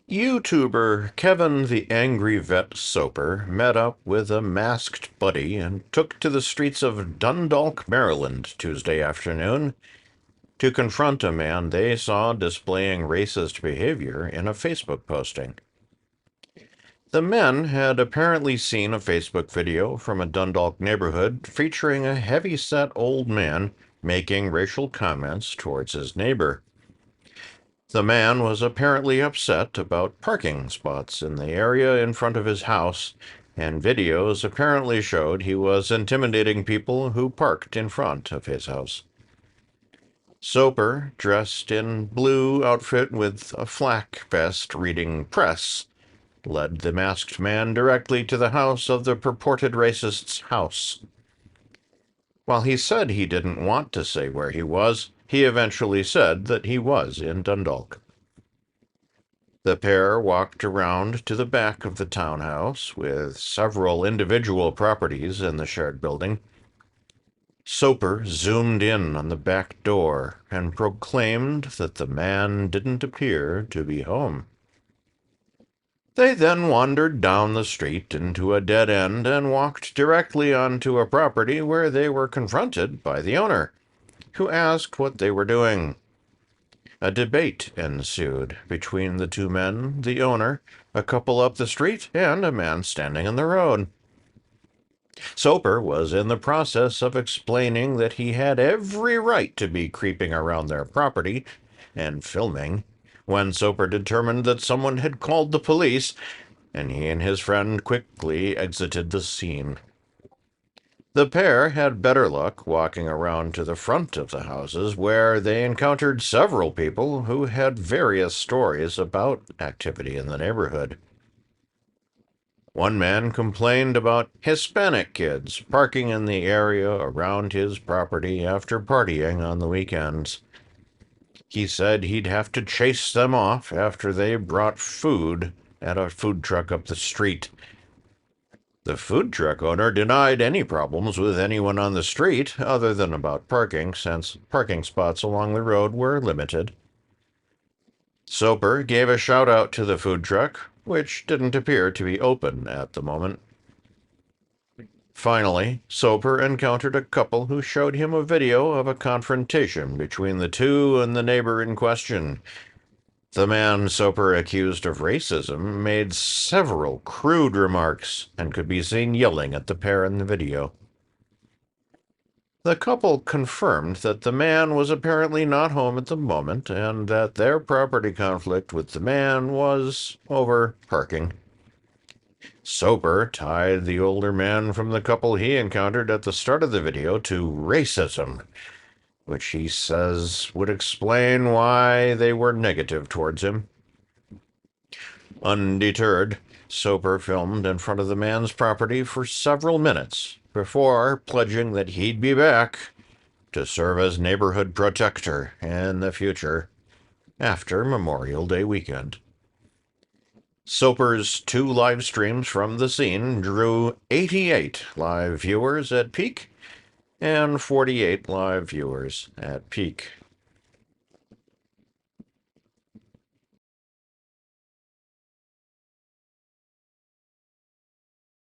YouTuber Kevin the Angry Vet Soper met up with a masked buddy and took to the streets of Dundalk, Maryland, Tuesday afternoon to confront a man they saw displaying racist behavior in a Facebook posting. The men had apparently seen a Facebook video from a Dundalk neighborhood featuring a heavy-set old man making racial comments towards his neighbor. The man was apparently upset about parking spots in the area in front of his house, and videos apparently showed he was intimidating people who parked in front of his house. Soper, dressed in blue outfit with a flak vest reading press, led the masked man directly to the house of the purported racist's house. While he said he didn't want to say where he was, he eventually said that he was in Dundalk. The pair walked around to the back of the townhouse, with several individual properties in the shared building. Soper zoomed in on the back door and proclaimed that the man didn't appear to be home. They then wandered down the street into a dead end and walked directly onto a property where they were confronted by the owner, who asked what they were doing. A debate ensued between the two men, the owner, a couple up the street, and a man standing in the road. Soper was in the process of explaining that he had every right to be creeping around their property and filming when Soper determined that someone had called the police, and he and his friend quickly exited the scene. The pair had better luck walking around to the front of the houses, where they encountered several people who had various stories about activity in the neighborhood. One man complained about Hispanic kids parking in the area around his property after partying on the weekends. He said he'd have to chase them off after they brought food at a food truck up the street. The food truck owner denied any problems with anyone on the street other than about parking, since parking spots along the road were limited. Soper gave a shout-out to the food truck, which didn't appear to be open at the moment. Finally, Soper encountered a couple who showed him a video of a confrontation between the two and the neighbor in question. The man Soper accused of racism made several crude remarks and could be seen yelling at the pair in the video. The couple confirmed that the man was apparently not home at the moment and that their property conflict with the man was over parking. Soper tied the older man from the couple he encountered at the start of the video to racism, which he says would explain why they were negative towards him. Undeterred, Soper filmed in front of the man's property for several minutes before pledging that he'd be back to serve as neighborhood protector in the future after Memorial Day weekend. Soper's 2 live streams from the scene drew 88 live viewers at peak and 48 live viewers at peak.